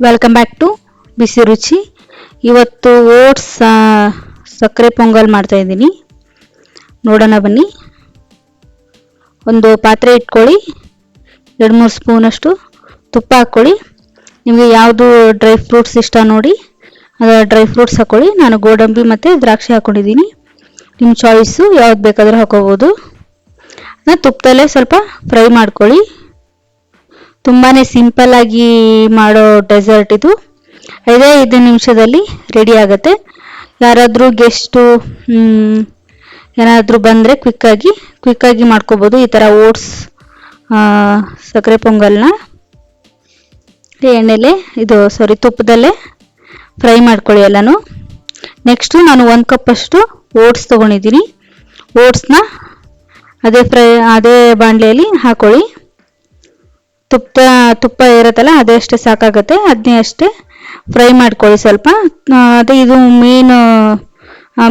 Welcome back to ಬಿಸಿ ರುಚಿ. ಇವತ್ತು oats ಸಕ್ಕರೆ ಪೊಂಗಲ್ ಮಾಡ್ತಾ ಇದ್ದೀನಿ. ನೋಡೋಣ ಬನ್ನಿ. ಒಂದು ಪಾತ್ರೆ ಇಟ್ಕೊಳ್ಳಿ, 2-3 ಸ್ಪೂನಷ್ಟು ತುಪ್ಪ ಹಾಕ್ಕೊಳ್ಳಿ. ನಿಮಗೆ ಯಾವುದು ಡ್ರೈ ಫ್ರೂಟ್ಸ್ ಇಷ್ಟ ನೋಡಿ ಅದು ಡ್ರೈ ಫ್ರೂಟ್ಸ್ ಹಾಕ್ಕೊಳ್ಳಿ. ನಾನು ಗೋಡಂಬಿ ಮತ್ತು ದ್ರಾಕ್ಷಿ ಹಾಕ್ಕೊಂಡಿದ್ದೀನಿ. ನಿಮ್ಮ ಚಾಯ್ಸು ಯಾವ್ದು ಬೇಕಾದರೂ ಹಾಕೋಬೋದು. ಅದನ್ನ ತುಪ್ಪದಲ್ಲೇ ಸ್ವಲ್ಪ ಫ್ರೈ ಮಾಡ್ಕೊಳ್ಳಿ. ತುಂಬಾ ಸಿಂಪಲ್ಲಾಗಿ ಮಾಡೋ ಡೆಸರ್ಟ್ ಇದು. 5 ನಿಮಿಷದಲ್ಲಿ ರೆಡಿ ಆಗುತ್ತೆ. ಯಾರಾದರೂ ಗೆಸ್ಟು ಏನಾದರೂ ಬಂದರೆ ಕ್ವಿಕ್ಕಾಗಿ ಮಾಡ್ಕೋಬೋದು ಈ ಥರ ಓಟ್ಸ್ ಸಕ್ಕರೆ ಪೊಂಗಲ್ನ. ಎಣ್ಣೆಲೆ ತುಪ್ಪದಲ್ಲೇ ಫ್ರೈ ಮಾಡ್ಕೊಳ್ಳಿ ಎಲ್ಲನೂ. ನೆಕ್ಸ್ಟು ನಾನು 1 ಕಪ್ಪಷ್ಟು ಓಟ್ಸ್ ತೊಗೊಂಡಿದ್ದೀನಿ. ಓಟ್ಸ್ನ ಅದೇ ಬಾಣಲೆಯಲ್ಲಿ ಹಾಕೊಳ್ಳಿ. ತುಪ್ಪ ಇರುತ್ತಲ್ಲ ಅದೇ ಅಷ್ಟೇ ಸಾಕಾಗುತ್ತೆ. ಅದನ್ನೇ ಅಷ್ಟೇ ಫ್ರೈ ಮಾಡ್ಕೊಳ್ಳಿ ಸ್ವಲ್ಪ. ಇದು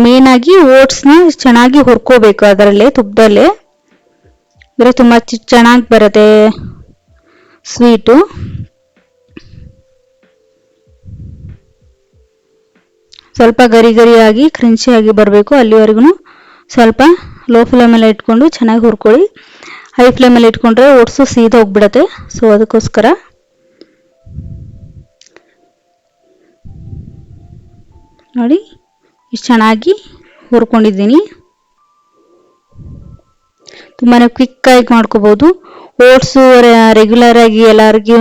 ಮೇನಾಗಿ ಓಟ್ಸ್ನ ಚೆನ್ನಾಗಿ ಹುರ್ಕೋಬೇಕು ಅದರಲ್ಲೇ ತುಪ್ಪದಲ್ಲೇ. ಅಂದರೆ ತುಂಬ ಚೆನ್ನಾಗಿ ಬರುತ್ತೆ ಸ್ವೀಟು. ಸ್ವಲ್ಪ ಗರಿಯಾಗಿ ಕ್ರಂಚಿಯಾಗಿ ಬರಬೇಕು. ಅಲ್ಲಿವರೆಗೂ ಸ್ವಲ್ಪ ಲೋ ಫ್ಲೇಮಲ್ಲಿ ಇಟ್ಕೊಂಡು ಚೆನ್ನಾಗಿ ಹುರ್ಕೊಳ್ಳಿ. ಹೈ ಫ್ಲೇಮಲ್ಲಿ ಇಟ್ಕೊಂಡ್ರೆ ಓಟ್ಸು ಹೋಗ್ಬಿಡತ್ತೆ. ಸೊ ಅದಕ್ಕೋಸ್ಕರ ನೋಡಿ ಇಷ್ಟು ಚೆನ್ನಾಗಿ ಹುರ್ಕೊಂಡಿದ್ದೀನಿ. ತುಂಬಾ ಕ್ವಿಕ್ಕಾಗಿ ಮಾಡ್ಕೋಬೋದು. ಓಟ್ಸು ರೆಗ್ಯುಲರಾಗಿ ಎಲ್ಲರಿಗೂ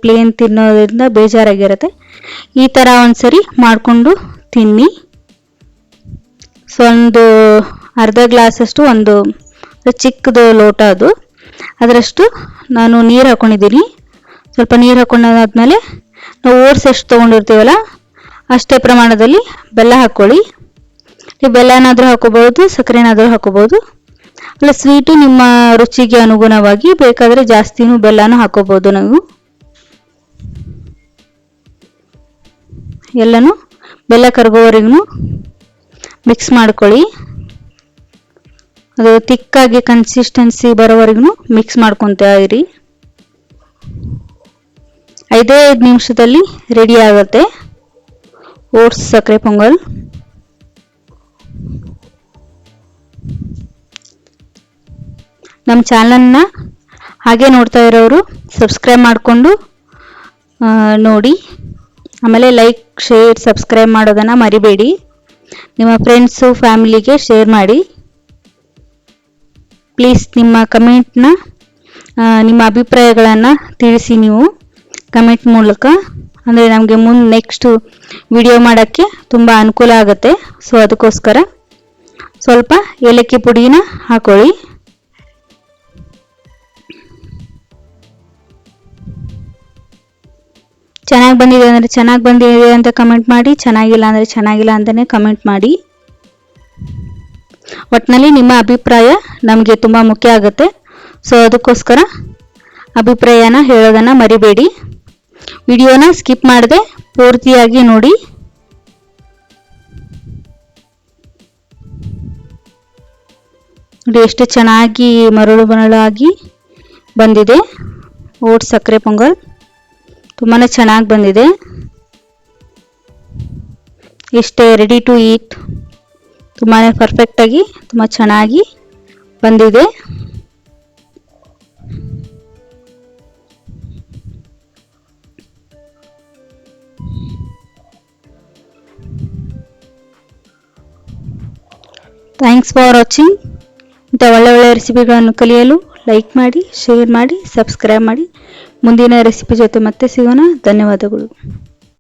ಪ್ಲೇನ್ ತಿನ್ನೋದ್ರಿಂದ ಬೇಜಾರಾಗಿರುತ್ತೆ. ಈ ಥರ ಒಂದ್ಸರಿ ಮಾಡಿಕೊಂಡು ತಿನ್ನಿ. ಸೊ ಒಂದು ಅರ್ಧ ಗ್ಲಾಸಷ್ಟು, ಒಂದು ಚಿಕ್ಕದು ಲೋಟ ಅದರಷ್ಟು ನಾನು ನೀರು ಹಾಕ್ಕೊಂಡಿದ್ದೀನಿ. ಸ್ವಲ್ಪ ನೀರು ಹಾಕೊಂಡಾದ್ಮೇಲೆ ನಾವು ಓಟ್ಸ್ ಎಷ್ಟು ತೊಗೊಂಡಿರ್ತೀವಲ್ಲ ಅಷ್ಟೇ ಪ್ರಮಾಣದಲ್ಲಿ ಬೆಲ್ಲ ಹಾಕ್ಕೊಳ್ಳಿ. ಬೆಲ್ಲನಾದರೂ ಹಾಕೋಬೋದು, ಸಕ್ಕರೆನಾದರೂ ಹಾಕೋಬೋದು. ಅಲ್ಲ, ಸ್ವೀಟು ನಿಮ್ಮ ರುಚಿಗೆ ಅನುಗುಣವಾಗಿ ಬೇಕಾದರೆ ಜಾಸ್ತಿನೂ ಬೆಲ್ಲನೂ ಹಾಕೋಬೋದು. ನಾವು ಎಲ್ಲನೂ ಬೆಲ್ಲ ಕರಗೋವರೆಗೂ ಮಿಕ್ಸ್ ಮಾಡ್ಕೊಳ್ಳಿ. ಅದು ತಿಕ್ಕಾಗಿ ಕನ್ಸಿಸ್ಟೆನ್ಸಿ ಬರೋವರೆಗೂ ಮಿಕ್ಸ್ ಮಾಡ್ಕೊತಾ ಇರಿ. 5 ನಿಮಿಷದಲ್ಲಿ ರೆಡಿ ಆಗುತ್ತೆ ಓಟ್ಸ್ ಸಕ್ಕರೆ ಪೊಂಗಲ್. ನಮ್ಮ ಚಾನಲ್ನ ಹಾಗೆ ನೋಡ್ತಾ ಇರೋರು ಸಬ್ಸ್ಕ್ರೈಬ್ ಮಾಡಿಕೊಂಡು ನೋಡಿ. ಆಮೇಲೆ ಲೈಕ್, ಶೇರ್, ಸಬ್ಸ್ಕ್ರೈಬ್ ಮಾಡೋದನ್ನು ಮರಿಬೇಡಿ. ನಿಮ್ಮ ಫ್ರೆಂಡ್ಸು ಫ್ಯಾಮಿಲಿಗೆ ಶೇರ್ ಮಾಡಿ. ಪ್ಲೀಸ್ ನಿಮ್ಮ ಕಮೆಂಟ್ನ, ನಿಮ್ಮ ಅಭಿಪ್ರಾಯಗಳನ್ನು ತಿಳಿಸಿ ನೀವು ಕಮೆಂಟ್ ಮೂಲಕ. ಅಂದರೆ ನಮಗೆ ನೆಕ್ಸ್ಟ್ ವಿಡಿಯೋ ಮಾಡೋಕ್ಕೆ ತುಂಬ ಅನುಕೂಲ ಆಗುತ್ತೆ. ಸೊ ಅದಕ್ಕೋಸ್ಕರ ಸ್ವಲ್ಪ ಏಲಕ್ಕಿ ಪುಡಿನ ಹಾಕೊಳ್ಳಿ. ಚೆನ್ನಾಗಿ ಬಂದಿದೆ ಅಂದರೆ ಚೆನ್ನಾಗಿ ಬಂದಿದೆ ಅಂತ ಕಮೆಂಟ್ ಮಾಡಿ, ಚೆನ್ನಾಗಿಲ್ಲ ಅಂದರೆ ಚೆನ್ನಾಗಿಲ್ಲ ಅಂತಲೇ ಕಮೆಂಟ್ ಮಾಡಿ. ಒಟ್ಟಿನಲ್ಲಿ ನಿಮ್ಮ ಅಭಿಪ್ರಾಯ ನಮಗೆ ತುಂಬ ಮುಖ್ಯ ಆಗುತ್ತೆ. ಸೊ ಅದಕ್ಕೋಸ್ಕರ ಅಭಿಪ್ರಾಯನ ಹೇಳೋದನ್ನು ಮರಿಬೇಡಿ. ವಿಡಿಯೋನ ಸ್ಕಿಪ್ ಮಾಡದೆ ಪೂರ್ತಿಯಾಗಿ ನೋಡಿ. ಎಷ್ಟು ಚೆನ್ನಾಗಿ ಮರಳಾಗಿ ಬಂದಿದೆ ಓಟ್ಸ್ ಸಕ್ಕರೆ ಪೊಂಗಲ್. ತುಂಬಾ ಚೆನ್ನಾಗಿ ಬಂದಿದೆ. ಇಷ್ಟೇ, ರೆಡಿ ಟು ಈಟ್. ತುಂಬಾ ಪರ್ಫೆಕ್ಟಾಗಿ ತುಂಬ ಚೆನ್ನಾಗಿ ಬಂದಿದೆ. Thanks for watching. ಇಂಥ ಒಳ್ಳೆ ರೆಸಿಪಿಗಳನ್ನು ಕಲಿಯಲು ಲೈಕ್ ಮಾಡಿ, ಶೇರ್ ಮಾಡಿ, ಸಬ್ಸ್ಕ್ರೈಬ್ ಮಾಡಿ. ಮುಂದಿನ ರೆಸಿಪಿ ಜೊತೆ ಮತ್ತೆ ಸಿಗೋಣ. ಧನ್ಯವಾದಗಳು.